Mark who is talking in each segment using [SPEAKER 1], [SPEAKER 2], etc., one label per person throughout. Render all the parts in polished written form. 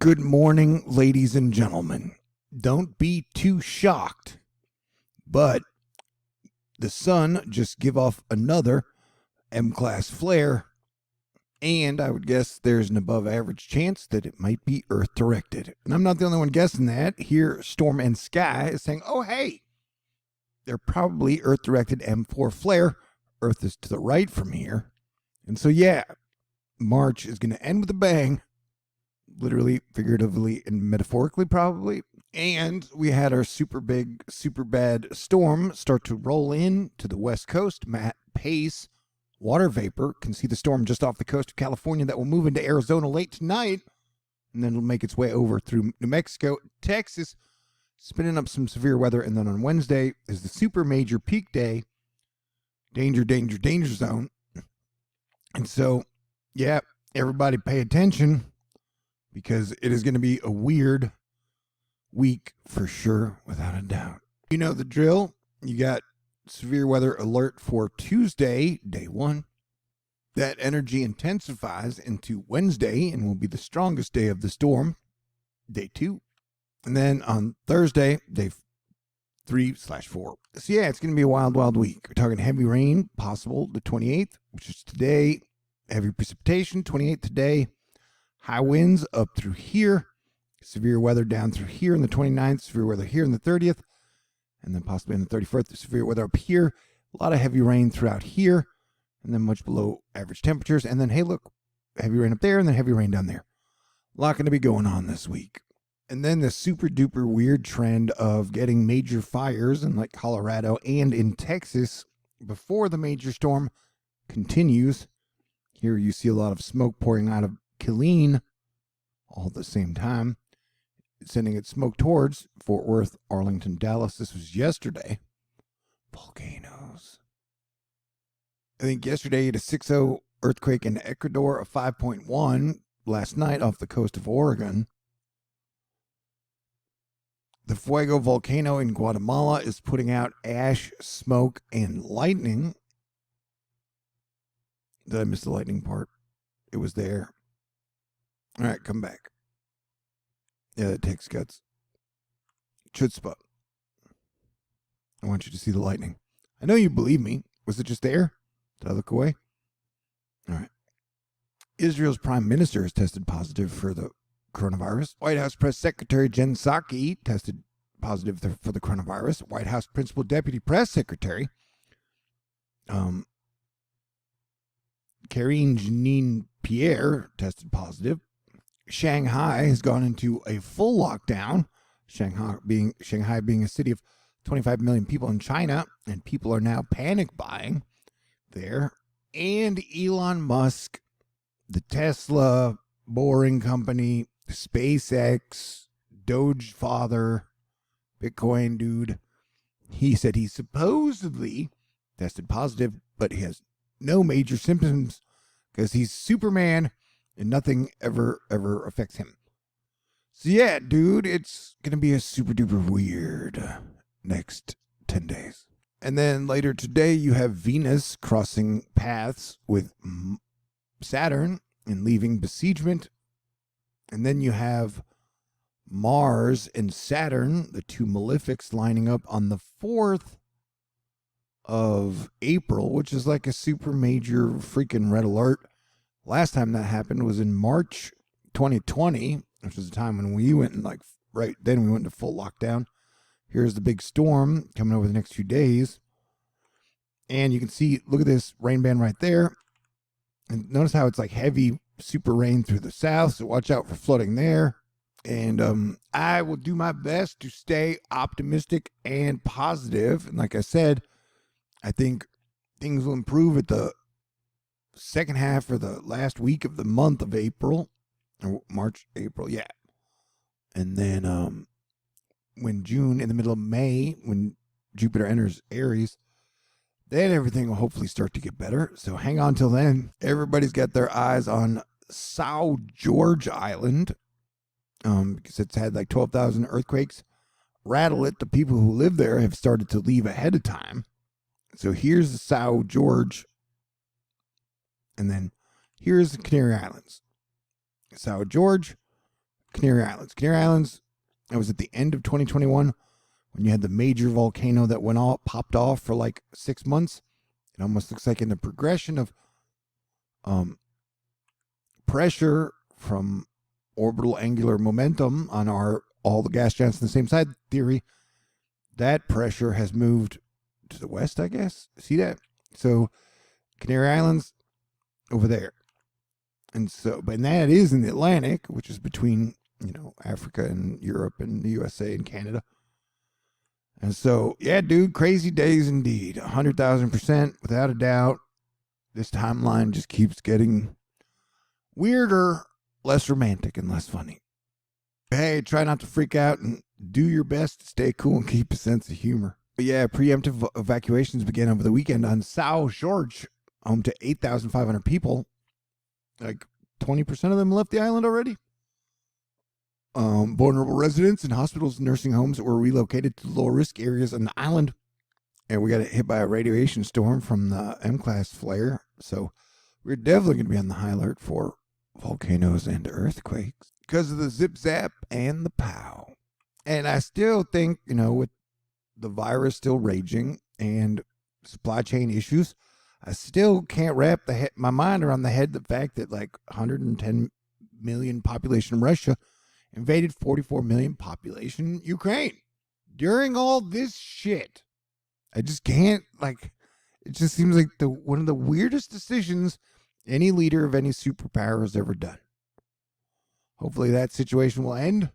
[SPEAKER 1] Good morning, ladies and gentlemen. Don't be too shocked, but the sun just give off another M-class flare, and I would guess there's an above average chance that it might be Earth directed. And I'm not the only one guessing that. Here, Storm and Sky is saying, oh, hey, they're probably Earth directed M4 flare. Earth is to the right from here. And so, yeah, March is going to end with a bang. Literally, figuratively, and metaphorically, probably. And we had our super big, super bad storm start to roll in to the west coast. Matt Pace, water vapor, can see the storm just off the coast of California that will move into Arizona late tonight. And then it'll make its way over through New Mexico, Texas, spinning up some severe weather. And then on Wednesday is the super major peak day. Danger, danger, danger zone. And so, yeah, everybody pay attention, because it is going to be a weird week for sure, without a doubt. You know the drill. You got severe weather alert for Tuesday, day 1. That energy intensifies into Wednesday and will be the strongest day of the storm, day 2. And then on Thursday, day 3/4. So yeah, it's going to be a wild, wild week. We're talking heavy rain, possible the 28th, which is today. Heavy precipitation, 28th today. High winds up through here, severe weather down through here on the 29th, severe weather here on the 30th, and then possibly on the 31st, severe weather up here. A lot of heavy rain throughout here, and then much below average temperatures. And then, hey, look, heavy rain up there, and then heavy rain down there. A lot going to be going on this week. And then the super duper weird trend of getting major fires in like Colorado and in Texas before the major storm continues. Here you see a lot of smoke pouring out of Killeen all at the same time, sending its smoke towards Fort Worth, Arlington, Dallas. This was yesterday. Volcanoes. I think yesterday you had a 6.0 earthquake in Ecuador, a 5.1 last night off the coast of Oregon. The Fuego volcano in Guatemala is putting out ash, smoke, and lightning. Did I miss the lightning part? It was there. All right, come back. Yeah, that takes guts. Chutzpah. I want you to see the lightning. I know you believe me. Was it just there? Did I look away? All right. Israel's prime minister has tested positive for the coronavirus. White House press secretary Jen Psaki tested positive for the coronavirus. White House principal deputy press secretary Karine Jean-Pierre tested positive. Shanghai has gone into a full lockdown. Shanghai being a city of 25 million people in China, and people are now panic buying there. And Elon Musk, the Tesla Boring Company, SpaceX, Doge father, Bitcoin dude, he said he supposedly tested positive, but he has no major symptoms because he's Superman and nothing ever affects him. So yeah, dude, it's going to be a super duper weird next 10 days. And then later today, you have Venus crossing paths with Saturn and leaving besiegement. And then you have Mars and Saturn, the two malefics, lining up on the 4th of April, which is like a super major freaking red alert. Last time that happened was in March 2020, which was the time when we went in, like, right then we went into full lockdown. Here's the big storm coming over the next few days. And you can see, look at this rain band right there. And notice how it's like heavy, super rain through the south. So watch out for flooding there. And I will do my best to stay optimistic and positive. And like I said, I think things will improve at the second half or the last week of the month of April. Or March, April, yeah. And then when June, in the middle of May, when Jupiter enters Aries, then everything will hopefully start to get better. So hang on till then. Everybody's got their eyes on Sao Jorge Island because it's had like 12,000 earthquakes rattle it. The people who live there have started to leave ahead of time. So here's the Sao Jorge, and then here's the Canary Islands. Sao Jorge, Canary Islands. Canary Islands, that was at the end of 2021 when you had the major volcano that popped off for like 6 months. It almost looks like in the progression of pressure from orbital angular momentum on all the gas giants on the same side theory, that pressure has moved to the west, I guess. See that? So Canary Islands over there. And that is in the Atlantic, which is between, Africa and Europe and the USA and Canada. And so, yeah, dude, crazy days indeed. 100,000%, without a doubt. This timeline just keeps getting weirder, less romantic, and less funny. Hey, try not to freak out and do your best to stay cool and keep a sense of humor. But yeah, preemptive evacuations began over the weekend on Sao Jorge, home to 8,500 people. Like 20% of them left the island already. Vulnerable residents in hospitals and nursing homes were relocated to low-risk areas on the island. And we got hit by a radiation storm from the M-class flare. So we're definitely going to be on the high alert for volcanoes and earthquakes because of the zip-zap and the pow. And I still think, with the virus still raging and supply chain issues, I still can't wrap my mind around the fact that like 110 million population Russia invaded 44 million population Ukraine during all this shit. I just can't, it just seems like one of the weirdest decisions any leader of any superpower has ever done. Hopefully that situation will end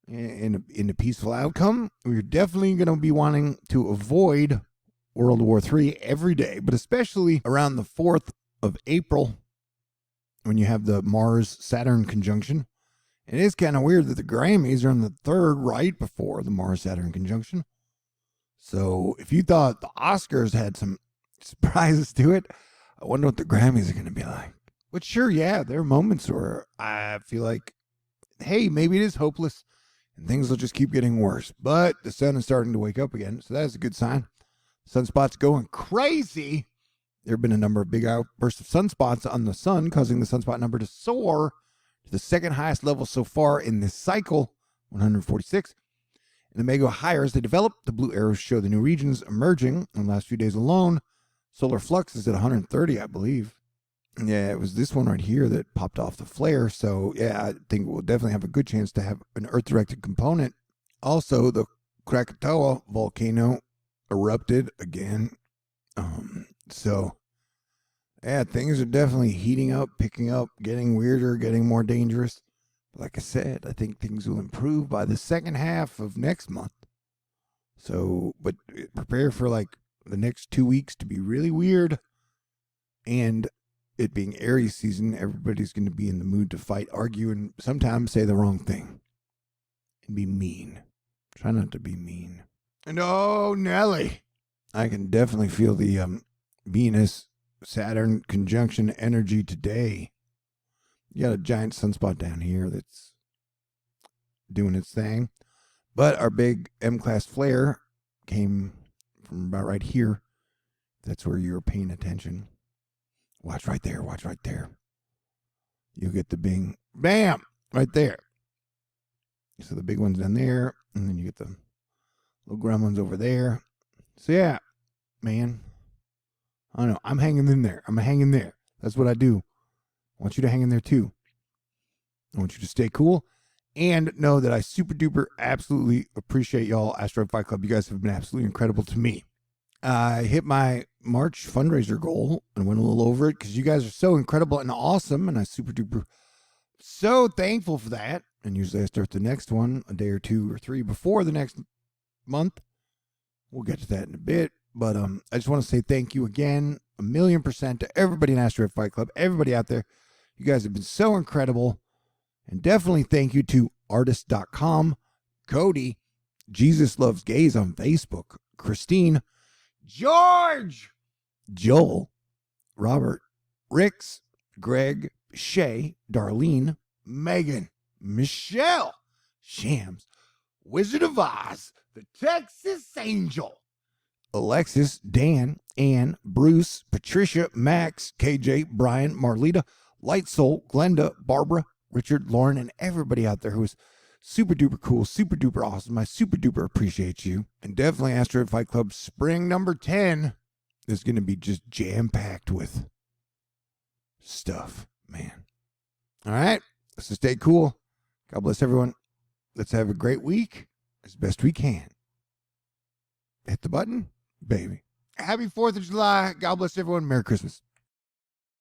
[SPEAKER 1] in a peaceful outcome. We're definitely going to be wanting to avoid World War III every day, but especially around the 4th of April when you have the Mars-Saturn conjunction. It is kind of weird that the Grammys are on the 3rd right before the Mars-Saturn conjunction. So if you thought the Oscars had some surprises to it, I wonder what the Grammys are going to be like. But sure, yeah, there are moments where I feel like, hey, maybe it is hopeless and things will just keep getting worse. But the sun is starting to wake up again, so that's a good sign. Sunspots going crazy. There have been a number of big outbursts of sunspots on the sun, causing the sunspot number to soar to the second highest level so far in this cycle, 146. And the may go higher as they develop. The blue arrows show the new regions emerging. In the last few days alone, solar flux is at 130, I believe. Yeah, it was this one right here that popped off the flare. So, yeah, I think we'll definitely have a good chance to have an Earth-directed component. Also, the Krakatau volcano erupted again. So, yeah, things are definitely heating up, picking up, getting weirder, getting more dangerous. But like I said, I think things will improve by the second half of next month. So, but prepare for the next 2 weeks to be really weird. And it being Aries season, everybody's going to be in the mood to fight, argue, and sometimes say the wrong thing. And be mean. Try not to be mean. And oh, Nelly, I can definitely feel the Venus-Saturn conjunction energy today. You got a giant sunspot down here that's doing its thing. But our big M-class flare came from about right here. That's where you were paying attention. Watch right there. Watch right there. You'll get the bing. Bam! Right there. So the big one's down there. And then you get the little gremlins over there. So yeah, man. I don't know. I'm hanging in there. I'm hanging there. That's what I do. I want you to hang in there too. I want you to stay cool. And know that I super duper absolutely appreciate y'all, Asteroid Fight Club. You guys have been absolutely incredible to me. I hit my March fundraiser goal and went a little over it because you guys are so incredible and awesome. And I super duper so thankful for that. And usually I start the next one a day or 2 or 3 before the next month. We'll get to that in a bit. But I just want to say thank you again, 1,000,000% to everybody in Asteroid Fight Club, everybody out there. You guys have been so incredible. And definitely thank you to artist.com, Cody, Jesus Loves Gays on Facebook, Christine, George, Joel, Robert, Rix, Greg, Shay, Darlene, Megan, Michelle, Shams, Wizard of Oz, the Texas Angel, Alexis, Dan, Ann, Bruce, Patricia, Max, KJ, Brian, Marlita, Light Soul, Glenda, Barbara, Richard, Lauren, and everybody out there who is super duper cool, super duper awesome. I super duper appreciate you. And definitely Asteroid Fight Club Spring number 10 is going to be just jam-packed with stuff, man. All right, let's just stay cool. God bless everyone. Let's have a great week as best we can. Hit the button, baby. Happy 4th of July. God bless everyone. Merry Christmas.